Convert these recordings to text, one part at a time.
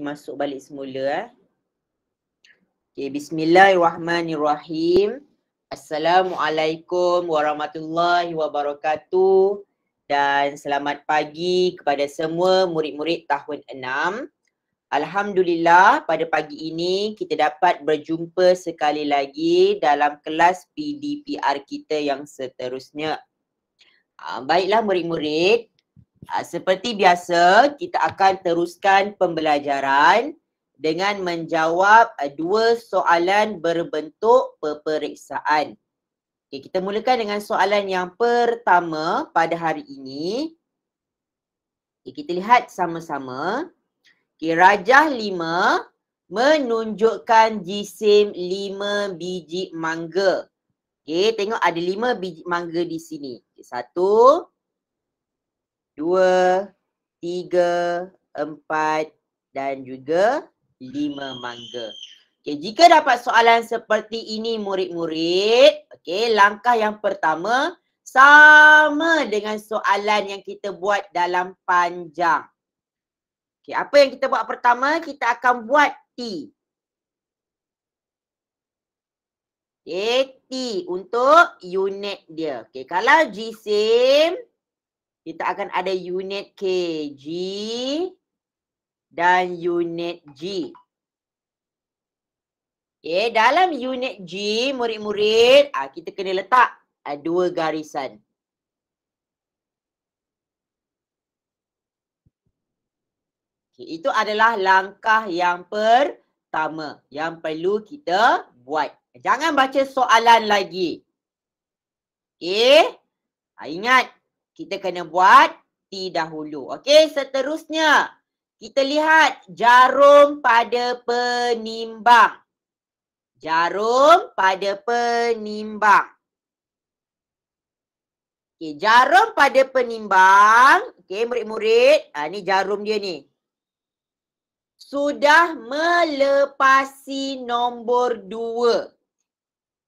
Nanti masuk balik semula. Okay, bismillahirrahmanirrahim. Assalamualaikum warahmatullahi wabarakatuh. Dan selamat pagi kepada semua murid-murid tahun 6. Alhamdulillah, pada pagi ini kita dapat berjumpa sekali lagi dalam kelas PDPR kita yang seterusnya. Baiklah murid-murid, seperti biasa kita akan teruskan pembelajaran dengan menjawab dua soalan berbentuk peperiksaan. Okay, kita mulakan dengan soalan yang pertama pada hari ini. Okay, kita lihat sama-sama. Okay, rajah 5 menunjukkan jisim 5 biji mangga. Okay, tengok ada 5 biji mangga di sini. Okay, 1, 2, 3, 4 dan juga 5 mangga. Okay, jika dapat soalan seperti ini murid-murid, okay, langkah yang pertama sama dengan soalan yang kita buat dalam panjang. Okay, apa yang kita buat pertama? Kita akan buat T. Okay, T untuk unit dia. Okay, kalau jisim, kita akan ada unit kg dan unit G. Okay, dalam unit G, murid-murid, kita kena letak dua garisan. Okay, itu adalah langkah yang pertama yang perlu kita buat. Jangan baca soalan lagi. Okay, ingat, kita kena buat T dahulu. Okay, seterusnya, kita lihat jarum pada penimbang. Jarum pada penimbang. Okay, jarum pada penimbang. Okay, murid-murid. Ni jarum dia ni. Sudah melepasi nombor 2.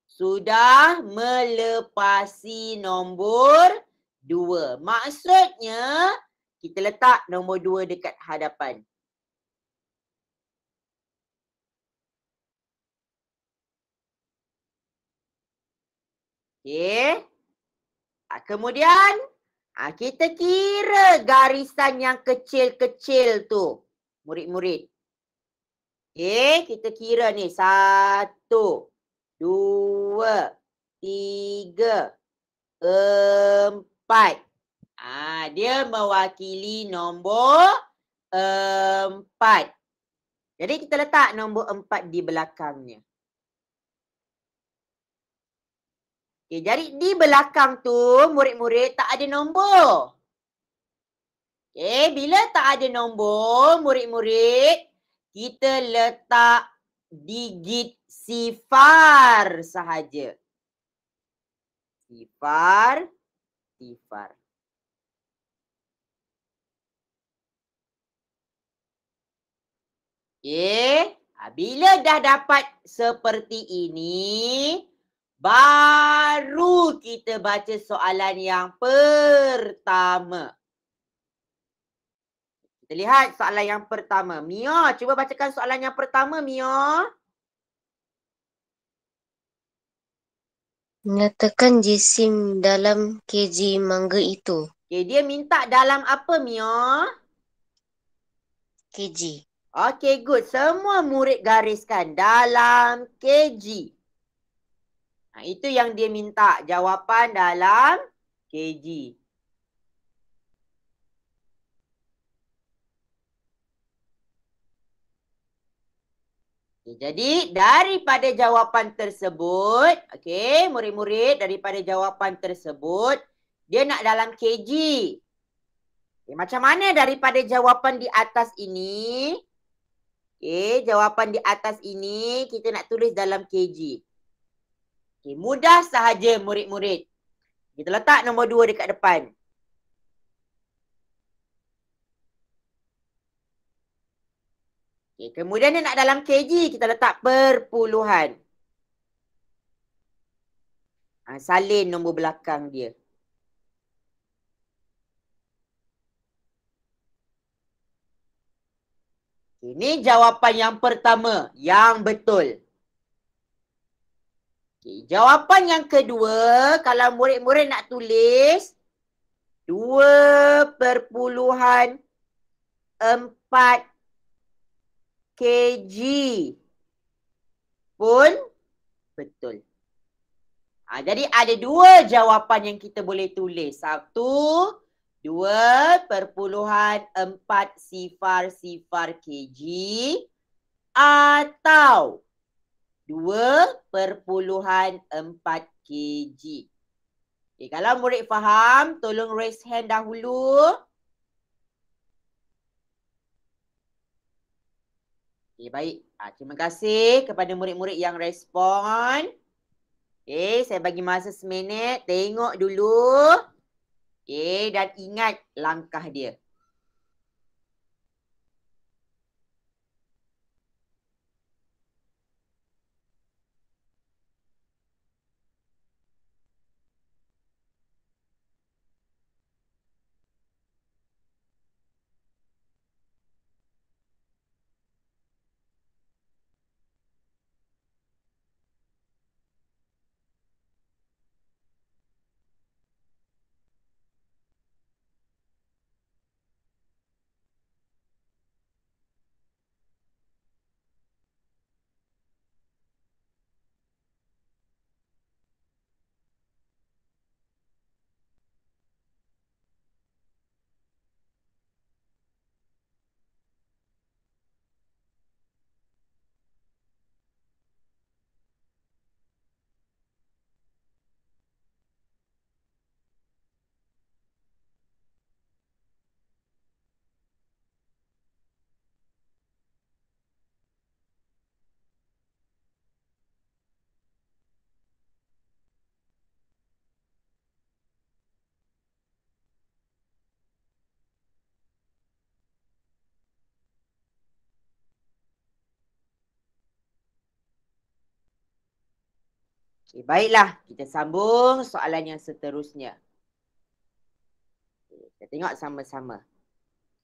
Sudah melepasi nombor 2. Maksudnya, kita letak nombor 2 dekat hadapan. Okay. Kemudian, kita kira garisan yang kecil-kecil tu. Murid-murid. Okay, kita kira ni. 1, 2, 3, 4. Dia mewakili nombor 4. Jadi kita letak nombor 4 di belakangnya. Okay, jadi di belakang tu murid-murid tak ada nombor. Okay, bila tak ada nombor murid-murid, kita letak digit sifar sahaja. Sifar, sifar. Okay, bila dah dapat seperti ini, baru kita baca soalan yang pertama. Kita lihat soalan yang pertama. Mia, cuba bacakan soalan yang pertama, Mia. Nyatakan jisim dalam kg mangga itu. Okay, dia minta dalam apa, Mia? Kg. Okay, good. Semua murid gariskan dalam kg. Itu yang dia minta. Jawapan dalam kg. Okay, jadi daripada jawapan tersebut, okay, murid-murid daripada jawapan tersebut, dia nak dalam kg. Okay, macam mana daripada jawapan di atas ini? Okay, jawapan di atas ini kita nak tulis dalam kg. Okay, mudah sahaja murid-murid. Kita letak nombor 2 dekat depan. Okay, kemudian dia nak dalam kg, kita letak perpuluhan. Salin nombor belakang dia. Ini jawapan yang pertama, yang betul. Okay. Jawapan yang kedua, kalau murid-murid nak tulis 2,4 kg pun betul. Jadi ada dua jawapan yang kita boleh tulis. 2,4 kg atau 2,4 kg. Okay, kalau murid faham, tolong raise hand dahulu. Okay, baik. Terima kasih kepada murid-murid yang respon. Okay, saya bagi masa seminit. Tengok dulu. Okay, dan ingat langkah dia. Okay, baiklah, kita sambung soalan yang seterusnya. Okay, kita tengok sama-sama.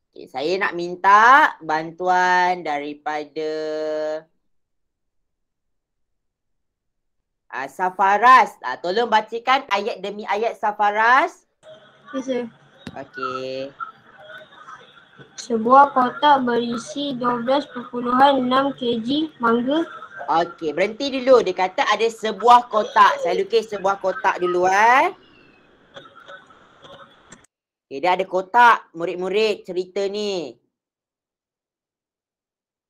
Okay, saya nak minta bantuan daripada Safaras. Tolong bacakan ayat demi ayat Safaras. Ya, sir. Okey. Sebuah kotak berisi 12,6 kg mangga. Okey, berhenti dulu. Dia kata ada sebuah kotak. Saya lukis sebuah kotak dulu Okay, dia ada kotak. Murid-murid cerita ni.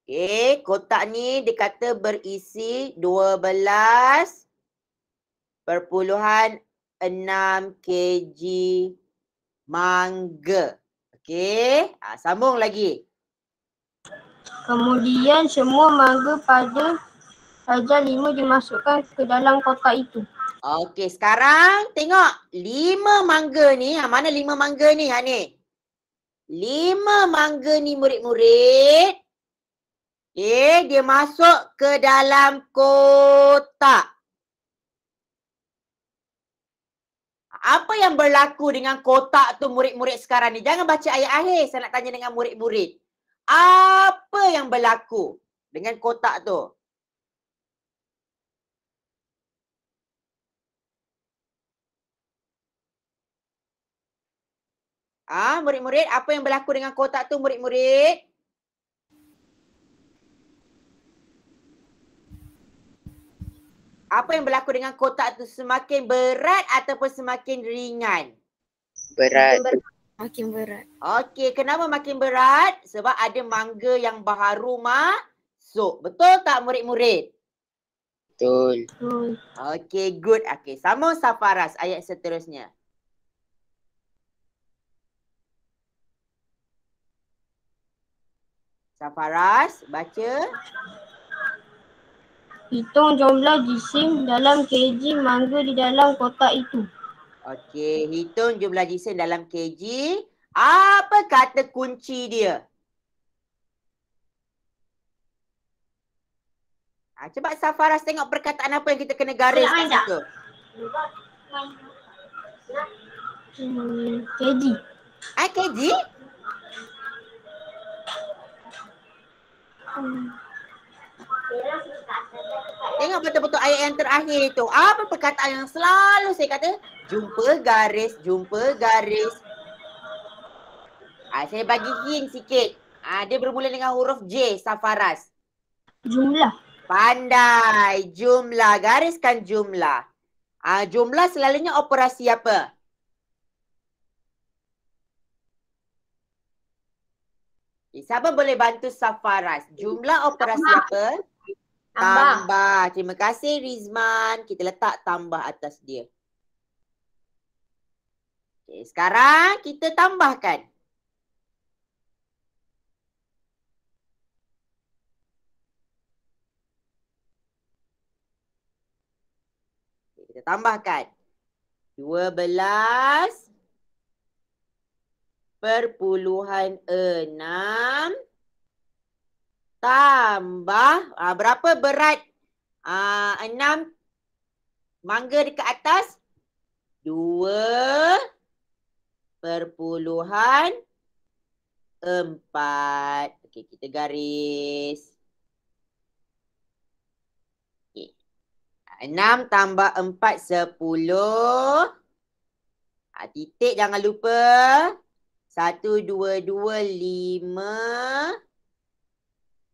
Okay, kotak ni dia kata berisi 12,6 kg mangga. Okey, sambung lagi. Kemudian semua mangga pada darjah 5 dimasukkan ke dalam kotak itu. Okey, sekarang tengok 5 mangga ni. Mana 5 mangga ni? Ni. 5 mangga ni murid-murid. Okay, dia masuk ke dalam kotak. Apa yang berlaku dengan kotak tu murid-murid sekarang ni? Jangan baca ayat akhir. Saya nak tanya dengan murid-murid. Apa yang berlaku dengan kotak tu? Murid-murid, apa yang berlaku dengan kotak tu murid-murid? Apa yang berlaku dengan kotak tu? Semakin berat ataupun semakin ringan? Berat. Makin berat. Okey, kenapa makin berat? Sebab ada mangga yang baharu masuk. Betul tak murid-murid? Betul. Okey, good. Okey, sambung Safaras ayat seterusnya. Safaras, baca. Hitung jumlah jisim dalam kg mangga di dalam kotak itu. Okey, hitung jumlah jisim dalam kg. Apa kata kunci dia? Cuba Safaras tengok perkataan apa yang kita kena garis kat situ. Kg. Kg? Tengok betul-betul ayat yang terakhir tu. Apa perkataan yang selalu saya kata? Jumpa garis, jumpa garis. Saya bagi hint sikit. Dia bermula dengan huruf J, Safaraz. Jumlah. Pandai. Jumlah. Gariskan jumlah. Jumlah selalunya operasi apa? Siapa boleh bantu Safaraz? Jumlah operasi apa? Tambah. Terima kasih Rizman. Kita letak tambah atas dia. Okay, sekarang kita tambahkan. Kita tambahkan 12,6 tambah berapa berat 6 mangga dekat atas? 2,4. Okey, kita garis. Okey. 6 tambah 4, 10. Titik jangan lupa. 1, 2, 2, 5,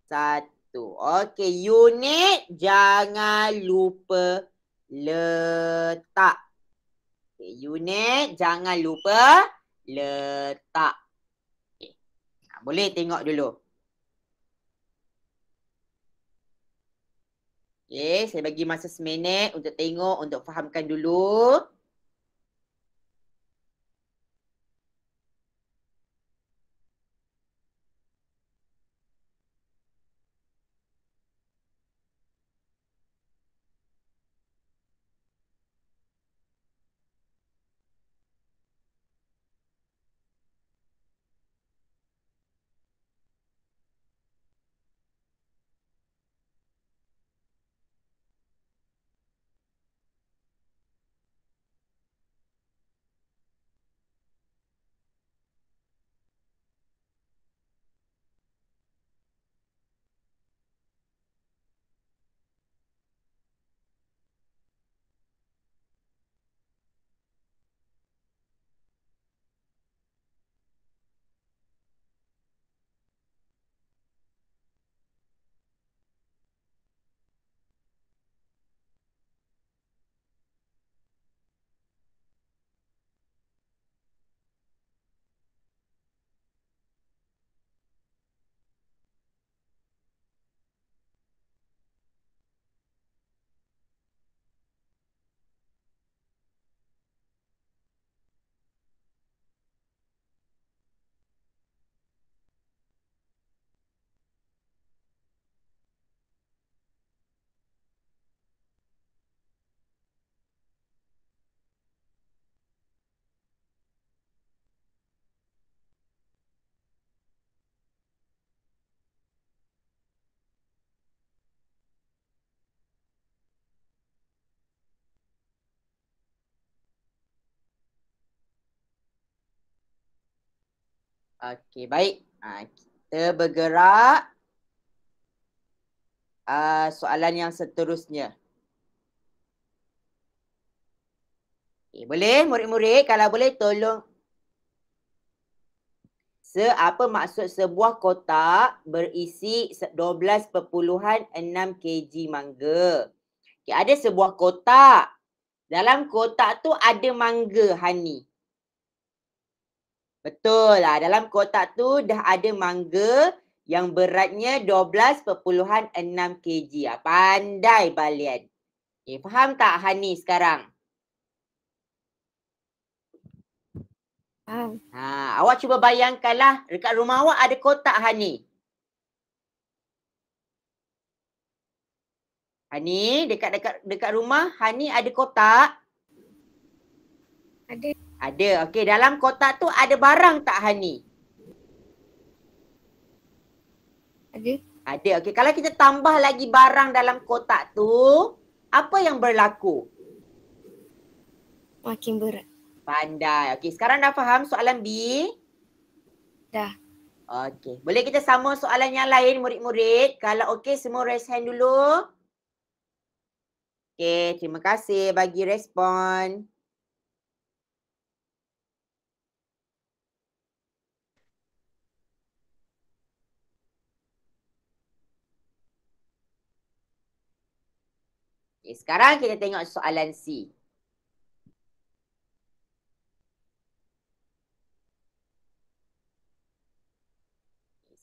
1. Okey, unit jangan lupa letak. Okay, unit jangan lupa letak. Okay. Boleh tengok dulu. Okay, saya bagi masa seminit untuk tengok, untuk fahamkan dulu. Okey, baik. Kita bergerak soalan yang seterusnya. Okay, boleh murid-murid kalau boleh tolong. Apa maksud sebuah kotak berisi 12,6 kg mangga? Okay, ada sebuah kotak. Dalam kotak tu ada mangga, Hani. Betul lah. Dalam kotak tu dah ada mangga yang beratnya 12,6 kg. Pandai balian. Okay, faham tak Hani sekarang? Faham. Awak cuba bayangkanlah dekat rumah awak ada kotak Hani. Hani, dekat rumah Hani ada kotak? Ada. Ada. Okey, dalam kotak tu ada barang tak Hani? Ada. Ada. Okey, kalau kita tambah lagi barang dalam kotak tu, apa yang berlaku? Makin berat. Pandai. Okey, sekarang dah faham soalan B? Dah. Okey. Boleh kita sambung soalan yang lain murid-murid? Kalau okey semua raise hand dulu. Okey, terima kasih bagi respon. Okay, sekarang kita tengok soalan C.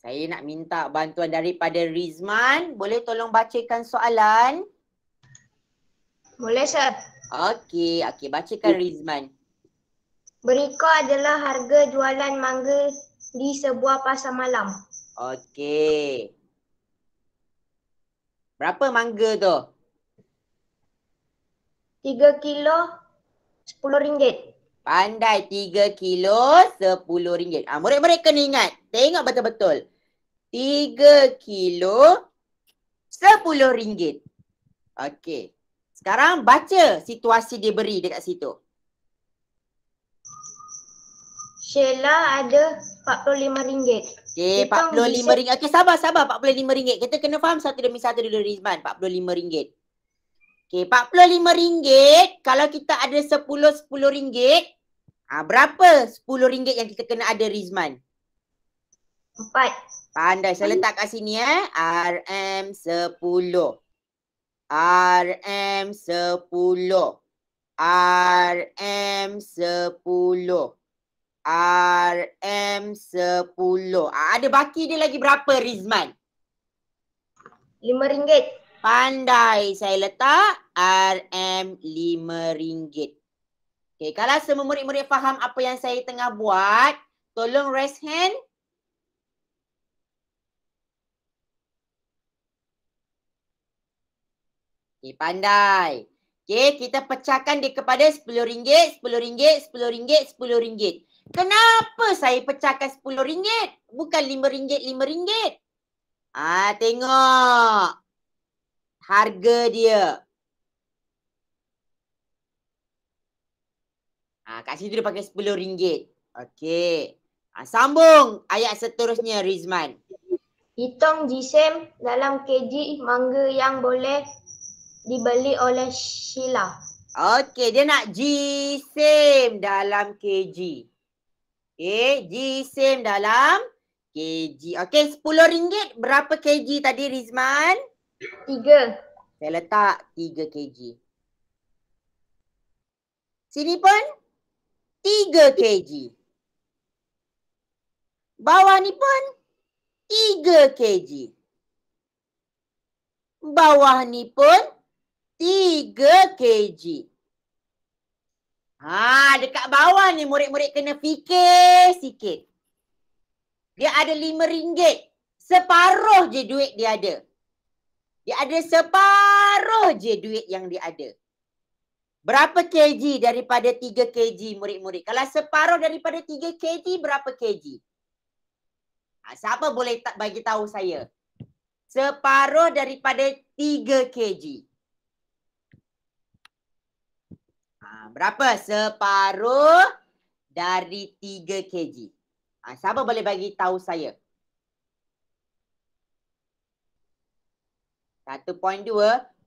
Saya nak minta bantuan daripada Rizman. Boleh tolong bacakan soalan? Boleh, Sir. Okey, bacakan Rizman. Berikut adalah harga jualan mangga di sebuah pasar malam. Okey. Berapa mangga tu? 3 kilo RM10. Pandai, 3 kilo RM10. Murid-murid kena ingat. Tengok betul-betul. 3 kilo RM10. Okey. Sekarang baca situasi dia beri dekat situ. Sheila ada RM45. Okey, RM45. Okey, sabar. RM45. Kita kena faham satu demi satu dulu Rizman. RM45. Okey, RM45. Kalau kita ada 10 RM10, berapa RM10 yang kita kena ada Rizman? 4. Pandai, saya letak kat sini RM10. RM10. RM10. RM10. Ada baki dia lagi berapa Rizman? RM5. Pandai, saya letak RM5. Okay, kalau semua murid-murid faham apa yang saya tengah buat, tolong raise hand. Okay, pandai. Okay, kita pecahkan dia kepada RM10, RM10, RM10, RM10. Kenapa saya pecahkan RM10? Bukan RM5, RM5. Tengok. Harga dia. Kat situ dia pakai RM10. Okey. Sambung ayat seterusnya Rizman. Hitung jisim dalam kg mangga yang boleh dibeli oleh Sheila. Okey, dia nak jisim dalam kg. Okey, jisim dalam kg. Okey, RM10 berapa kg tadi Rizman? 3. Saya letak 3 kg. Sini pun 3 kg. Bawah ni pun 3 kg. Bawah ni pun 3 kg. Dekat bawah ni murid-murid kena fikir sikit. Dia ada RM5. Separuh je duit dia ada. Dia ada separuh je duit yang dia ada. Berapa kg daripada 3 kg murid-murid? Kalau separuh daripada 3 kg, berapa kg? Siapa boleh bagi tahu saya? Separuh daripada 3 kg. Berapa? Separuh dari 3 kg. Siapa boleh bagi tahu saya? 1.2.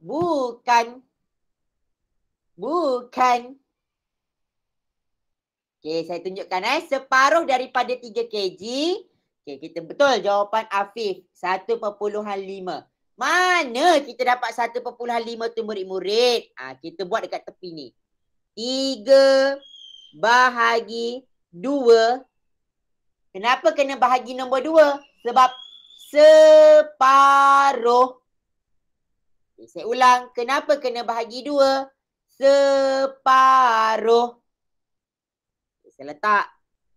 Bukan. Okey, saya tunjukkan separuh daripada 3 kg. Okey, kita betul jawapan Afif. 1.5. Mana kita dapat 1.5 tu murid-murid? Kita buat dekat tepi ni. 3 bahagi 2. Kenapa kena bahagi nombor 2? Sebab separuh. Okay, saya ulang. Kenapa kena bahagi 2? Separuh. Okay, saya letak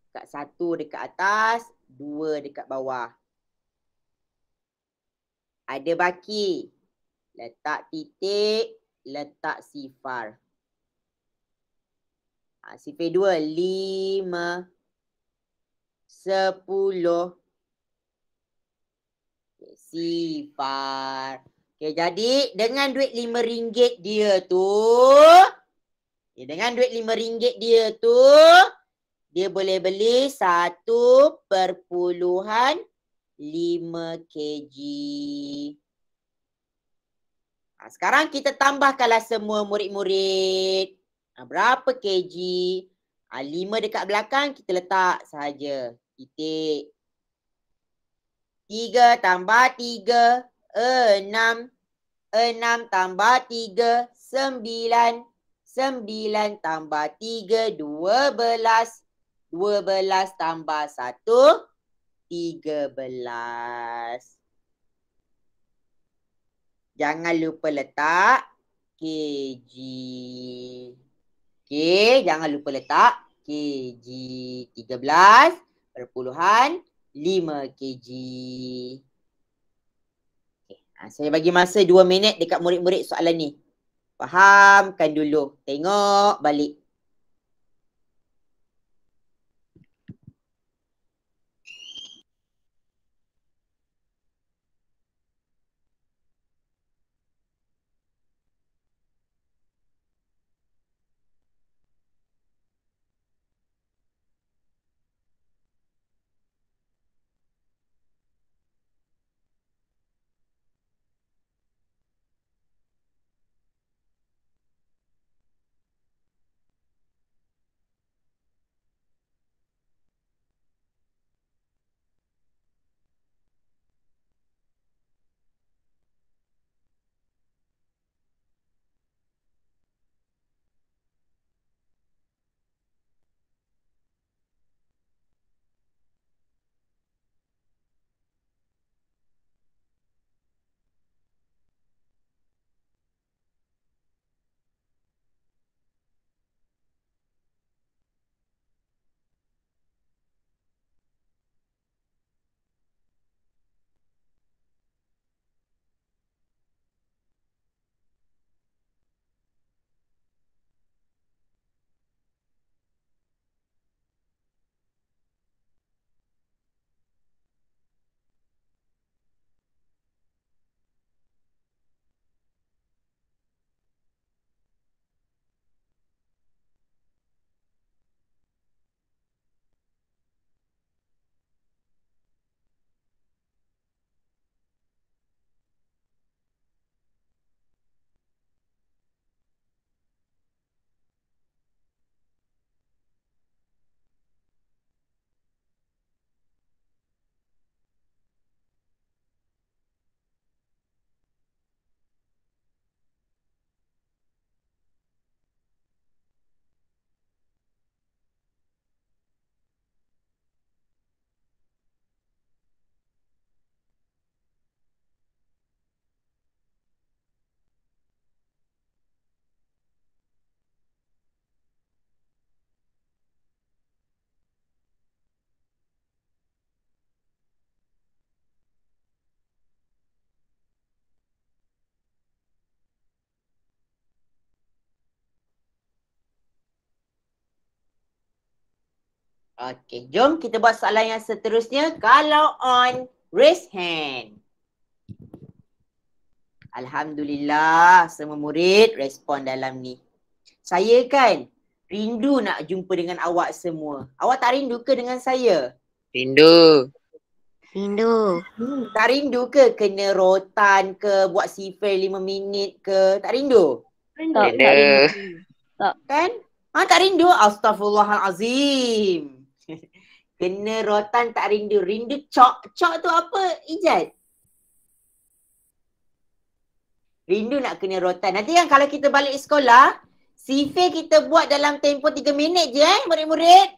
kat 1 dekat atas, 2 dekat bawah. Ada baki. Letak titik, letak sifar. Sifar 2, 5, 10. Okay, sifar. Okay, jadi dengan duit RM5 dia tu, dengan duit RM5 dia tu, Dia boleh beli 1,5 kg. Sekarang kita tambahkanlah semua murid-murid. Berapa kg? 5 dekat belakang kita letak sahaja. Titik. 3 tambah 3, 6. 6 tambah 3, 9. 9 tambah 3, 12. 12 tambah 1, 13. Jangan lupa letak kg. Okey, jangan lupa letak kg. 13,5 kg. Okay. Saya bagi masa 2 minit dekat murid-murid soalan ni. Fahamkan dulu. Tengok balik. Okey, jom kita buat soalan yang seterusnya. Kalau on, raise hand. Alhamdulillah, semua murid respon dalam ni. Saya kan rindu nak jumpa dengan awak semua. Awak tak rindu ke dengan saya? Rindu. Rindu. Tak rindu ke kena rotan ke, buat sifir 5 minit ke? Tak rindu? Rindu. Kan? Tak rindu? Astaghfirullahalazim. Kena rotan tak rindu. Rindu cok. Cok tu apa, Ijaz? Rindu nak kena rotan. Nanti kan kalau kita balik sekolah, sifir kita buat dalam tempoh 3 minit je murid-murid.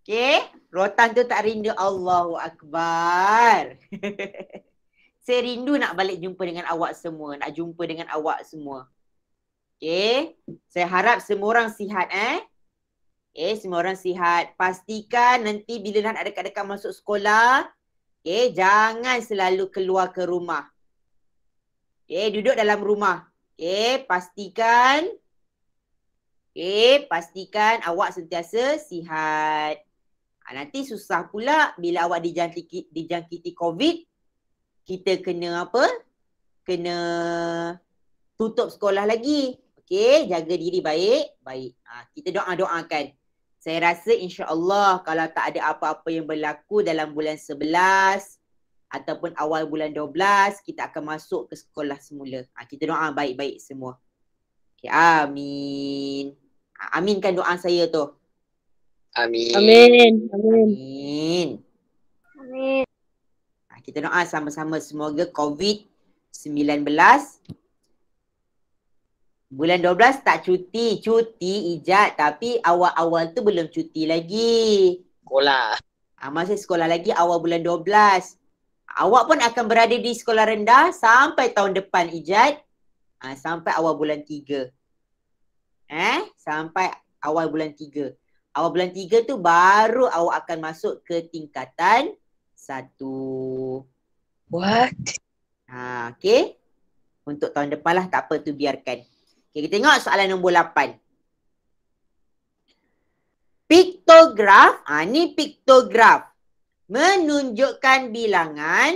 Okay. Rotan tu tak rindu. Allahu Akbar. Saya rindu nak balik jumpa dengan awak semua. Nak jumpa dengan awak semua. Okay. Saya harap semua orang sihat semua orang sihat. Pastikan nanti bila nak dekat-dekat masuk sekolah, jangan selalu keluar ke rumah. Duduk dalam rumah. Pastikan awak sentiasa sihat. Nanti susah pula bila awak dijangkiti COVID, kita kena apa? Kena tutup sekolah lagi. Okey, jaga diri baik-baik. Kita doa-doakan. Saya rasa insya-Allah kalau tak ada apa-apa yang berlaku dalam bulan 11 ataupun awal bulan 12, kita akan masuk ke sekolah semula. Kita doa baik-baik semua. Okay, amin. Aminkan doa saya tu. Amin. Amin. Amin. Amin. Amin. Kita doa sama-sama semoga COVID-19 bulan 12 tak cuti Ijat, tapi awal-awal tu belum cuti lagi. Sekolah. Masih sekolah lagi awal bulan 12. Awak pun akan berada di sekolah rendah sampai tahun depan Ijat. Sampai awal bulan 3. Sampai awal bulan 3. Awal bulan 3 tu baru awak akan masuk ke tingkatan 1. What? Okay. Untuk tahun depan lah, tak apa tu biarkan. Okay, kita tengok soalan nombor 8. Piktograf, ni piktograf. Menunjukkan bilangan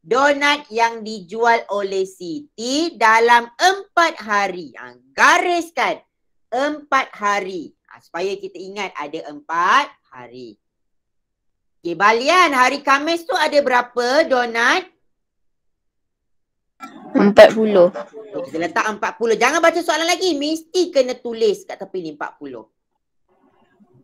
donat yang dijual oleh Siti dalam 4 hari. Gariskan 4 hari. Supaya kita ingat ada 4 hari. Okay, Balian, hari Khamis tu ada berapa donat? 40. Kita letak 40. Jangan baca soalan lagi. Mesti kena tulis kat tepi ni 40.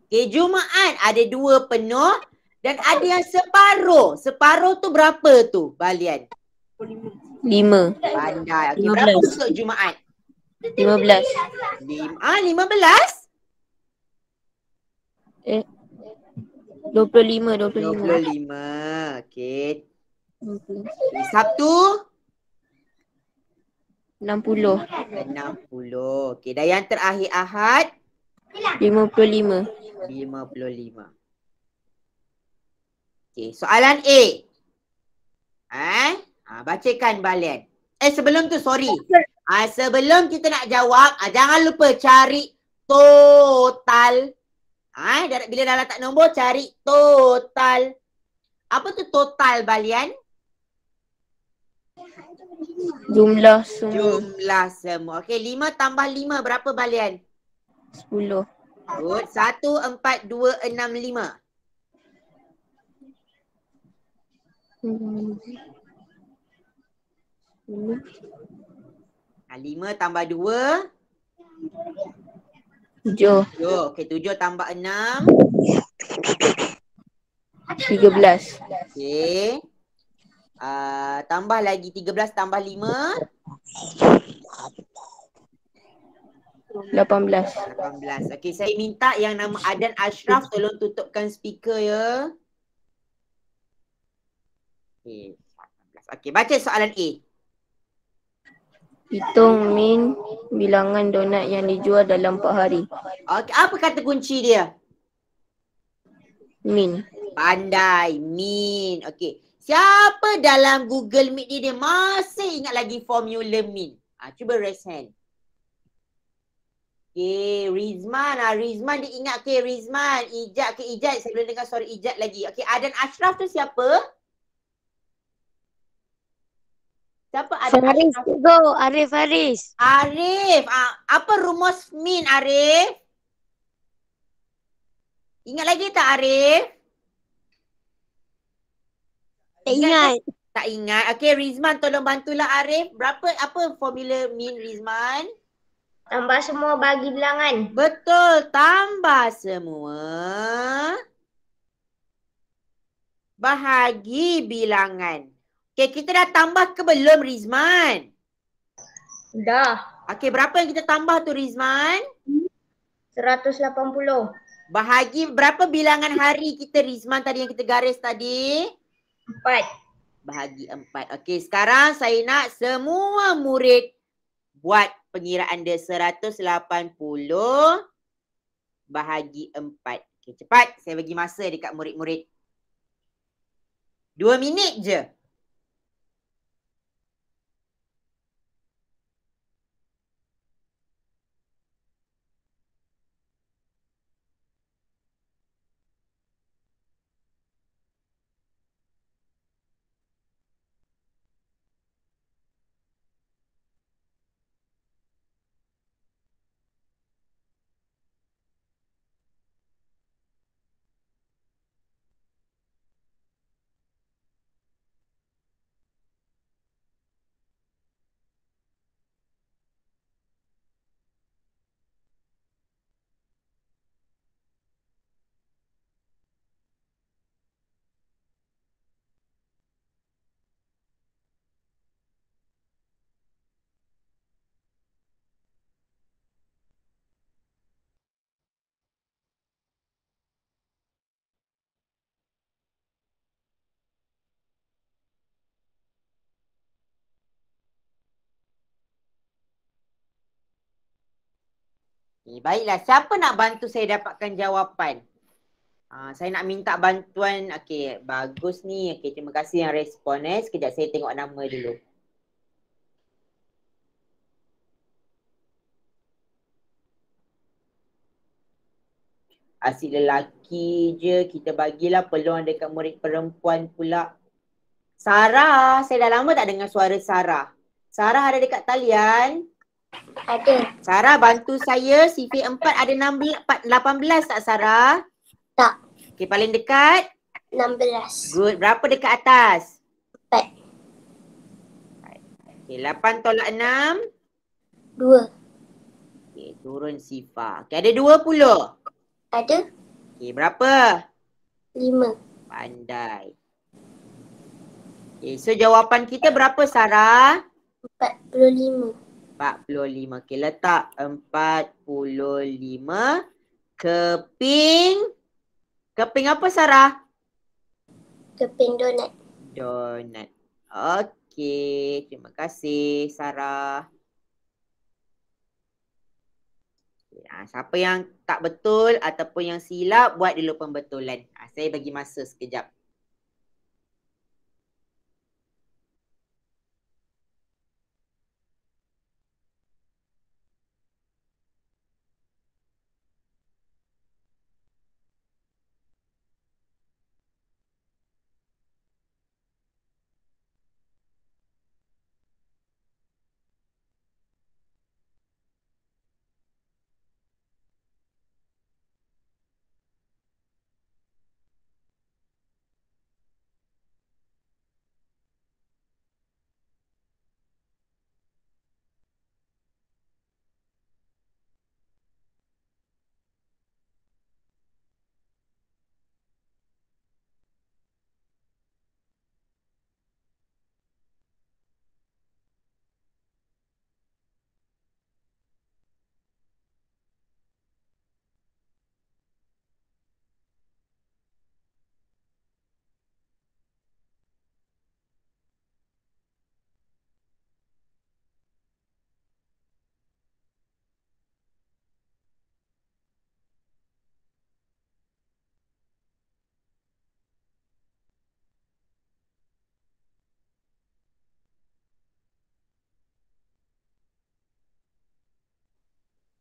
Okay, Jumaat ada 2 penuh dan ada yang separuh. Separuh tu berapa tu, Balian? 5. Pandai. Okay, berapa untuk Jumaat? 15. 15? 25. 25. Okay. Sabtu? 60. 60. Okay, dan yang terakhir Ahad? 55. 55. Okay, soalan A. Bacakan Balian. Sebelum tu, sorry. Sebelum kita nak jawab, jangan lupa cari total. Bila dah letak nombor, cari total. Apa tu total, Balian? Jumlah semua. Jumlah semua. Okey, 5 tambah 5 berapa, Balian? 10. Good. 1, 4, 2, 6, 5. 5 tambah 2. 7. 7. Okey, 7 tambah 6. 13. Okey. Tambah lagi 13 tambah 5. 18. 18. Okey, saya minta yang nama Adan Ashraf tolong tutupkan speaker ya. Okey, 18. Okey, baca soalan A. Hitung min bilangan donat yang dijual dalam 4 hari. Okey, apa kata kunci dia? Min. Pandai, min. Okey. Siapa dalam Google Meet dia masih ingat lagi formula min? Cuba raise hand. Okey, Rizman. Rizman dia ingat ke Rizman? Ijat ke Ijat? Saya belum dengar suara Ijat lagi. Okey, Adan Ashraf tu siapa? Siapa Adan Faris Ashraf? go, Arif Faris. Arif. Apa rumus min, Arif? Ingat lagi tak, Arif? Tak ingat. Tak ingat. Okey, Rizman tolong bantulah Arif. Apa formula min, Rizman? Tambah semua bagi bilangan. Betul, tambah semua bahagi bilangan. Okey, kita dah tambah ke belum, Rizman? Dah. Okey, berapa yang kita tambah tu, Rizman? 180. Bahagi berapa bilangan hari kita, Rizman, tadi yang kita garis tadi? 4. Bahagi 4. Okey, sekarang saya nak semua murid buat pengiraan dia 180 bahagi 4. Okey, cepat. Saya bagi masa dekat murid-murid. 2 minit je. Baiklah, siapa nak bantu saya dapatkan jawapan? Saya nak minta bantuan. Okey, bagus ni. Okey, terima kasih yang respon. Sekejap saya tengok nama dulu. Asyik lelaki je, kita bagilah peluang dekat murid perempuan pula. Sarah, saya dah lama tak dengar suara Sarah. Sarah ada dekat talian? Ada. Sarah bantu saya, CV 4 ada 18 tak Sarah? Tak. Okey, paling dekat? 16. Good. Berapa dekat atas? 4. Okey, 8 tolak 6. 2. Okey, turun sifar. Okey, ada 20. Ada. Okey, berapa? 5. Pandai. Okey, so jawapan kita berapa Sarah? 45. 45. Okey, letak 45. Keping. Keping apa Sarah? Keping donat. Donat. Okey, terima kasih Sarah. Siapa yang tak betul ataupun yang silap, buat dulu pembetulan. Saya bagi masa sekejap.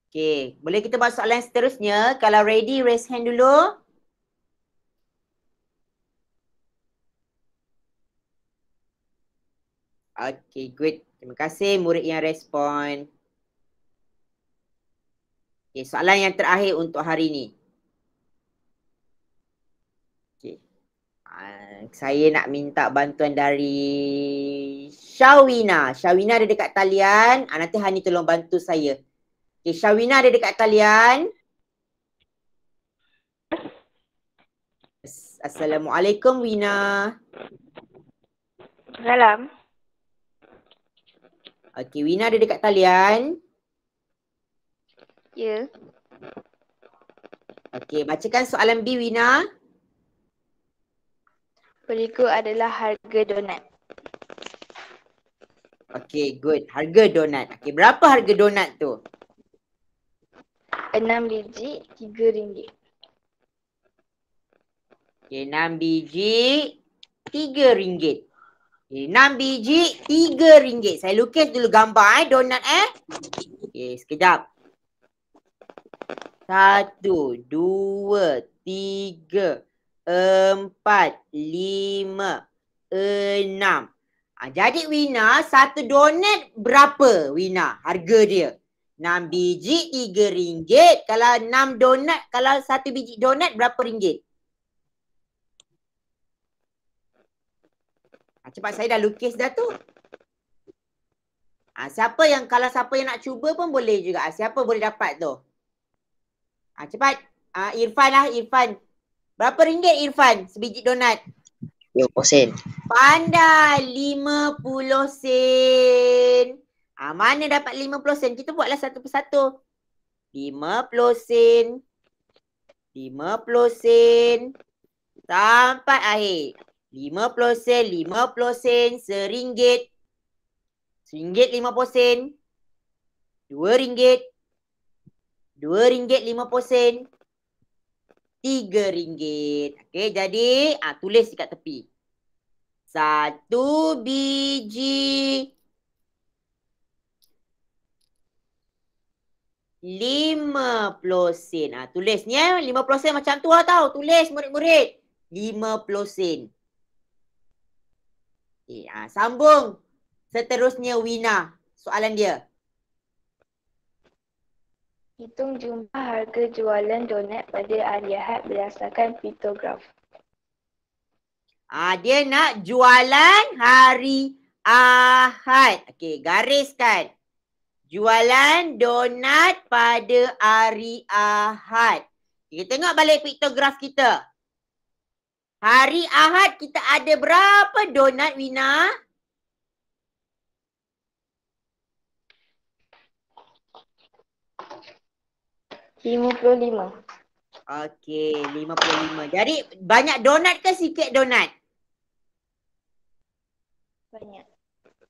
Okey, boleh kita buat soalan seterusnya. Kalau ready, raise hand dulu. Okey, good. Terima kasih murid yang respon. Okey, soalan yang terakhir untuk hari ini. Okey. Saya nak minta bantuan dari Syawina. Syawina ada dekat talian. Nanti Hani tolong bantu saya. Okey, Syawina ada dekat talian. Assalamualaikum Wina. Salam. Okey, Wina ada dekat talian. Ya. Okey, bacakan soalan B Wina. Berikut adalah harga donat. Okey, good. Harga donat. Okey, berapa harga donat tu? 6 biji, RM3. Okey, 6 biji, RM3. Okey, 6 biji, RM3. Saya lukis dulu gambar donat Okey, sekejap. 1, 2, 3, 4, 5, 6. Jadi Wina, satu donat berapa Wina harga dia? 6 biji RM3. Kalau 6 donat, kalau satu biji donat berapa ringgit? Cepat, saya dah lukis dah tu. Siapa yang nak cuba pun boleh juga. Siapa boleh dapat tu? Cepat. Irfan lah, Irfan. Berapa ringgit Irfan sebiji donat? 50 sen. Pandai, 50 sen. Mana dapat 50 sen? Kita buatlah satu persatu. 50 sen. 50 sen. Sampai akhir. 50 sen, 50 sen, RM1. RM1 50 sen. RM2. RM2.50. RM3. Okey, jadi tulis dekat tepi. 1 biji 50 sen. Tulis ni 50 sen macam tu lah tau. Tulis murid-murid. 50 sen. Okay, sambung. Seterusnya Wina. Soalan dia. Hitung jumlah harga jualan donat pada hari Ahad berdasarkan piktograf. Dia nak jualan hari Ahad. Okey, gariskan. Jualan donat pada hari Ahad. Kita tengok balik piktograf kita. Hari Ahad kita ada berapa donat, Wina? RM55. Okey, 55. Jadi banyak donat ke sikit donat? Banyak.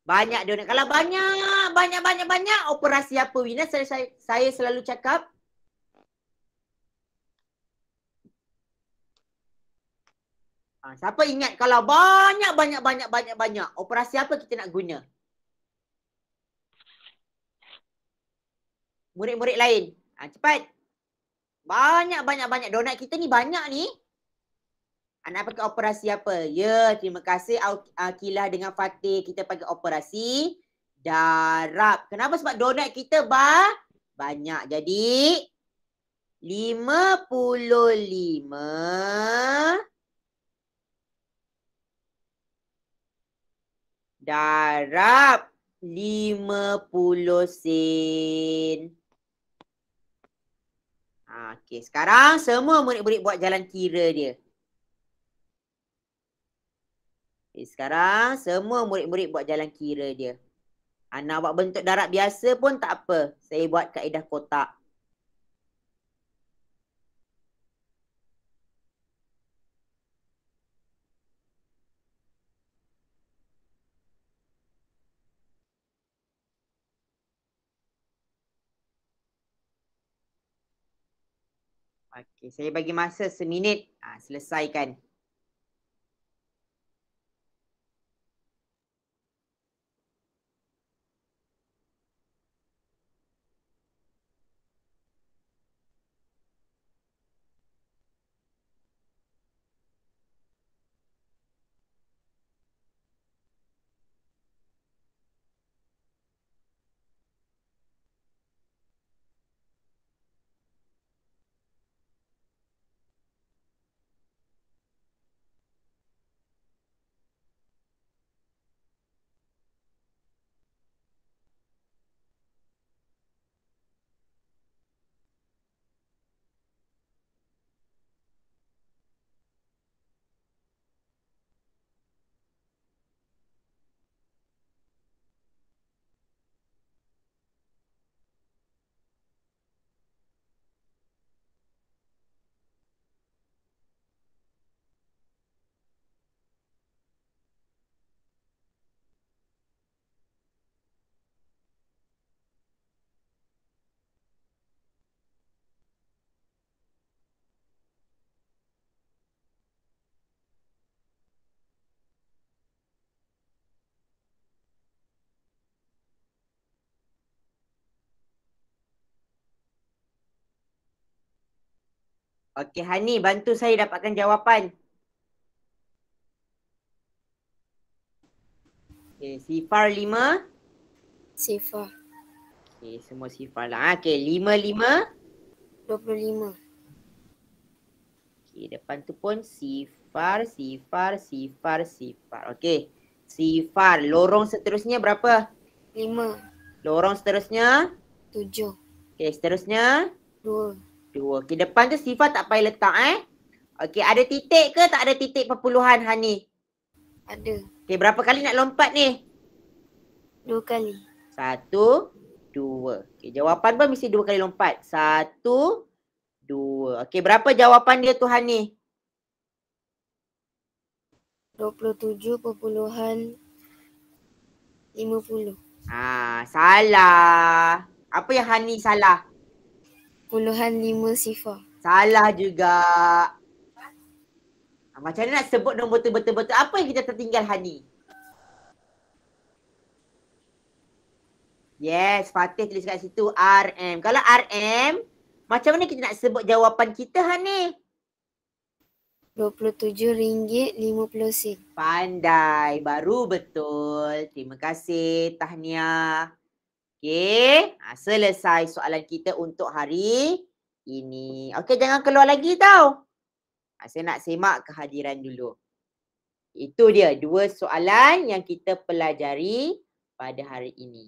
Banyak donat. Kalau banyak, operasi apa, Wina? Saya selalu cakap. Siapa ingat kalau banyak, operasi apa kita nak guna? Murid-murid lain. Cepat. Banyak. Donat kita ni banyak ni. Nak pakai operasi apa? Ya, terima kasih Akilah dengan Fatih. Kita pakai operasi darab. Kenapa? Sebab donat kita banyak. Jadi 55 darab 50 sen. Okey, sekarang semua murid-murid buat jalan kira dia. Okay, sekarang semua murid-murid buat jalan kira dia. Nak buat bentuk darab biasa pun tak apa. Saya buat kaedah kotak. Okey, saya bagi masa seminit. Selesaikan. Okey, Hani, bantu saya dapatkan jawapan. Okey, sifar 5. Sifar Okey, semua sifar lah. Okey, 5. 25. Okey, depan tu pun sifar. Okey, sifar. Lorong seterusnya berapa? 5. Lorong seterusnya? 7. Okey, seterusnya? 2. 2. Okey, depan tu sifar tak payah letak Okey, ada titik ke tak ada titik perpuluhan, Hani? Ada. Okey, berapa kali nak lompat ni? 2 kali. 1, 2. Okey, jawapan pun mesti 2 kali lompat. 1, 2. Okey, berapa jawapan dia tu, Hani? 27.50. Salah. Apa yang Hani salah? 0.5. Salah juga. Macam mana nak sebut nombor tu betul-betul? Apa yang kita tertinggal Hani? Yes, Fatih tulis kat situ RM. Kalau RM, macam mana kita nak sebut jawapan kita Hani? RM27.50. Pandai, baru betul. Terima kasih Tahniah. Okey, selesai soalan kita untuk hari ini. Okey, jangan keluar lagi tau. Saya nak semak kehadiran dulu. Itu dia 2 soalan yang kita pelajari pada hari ini.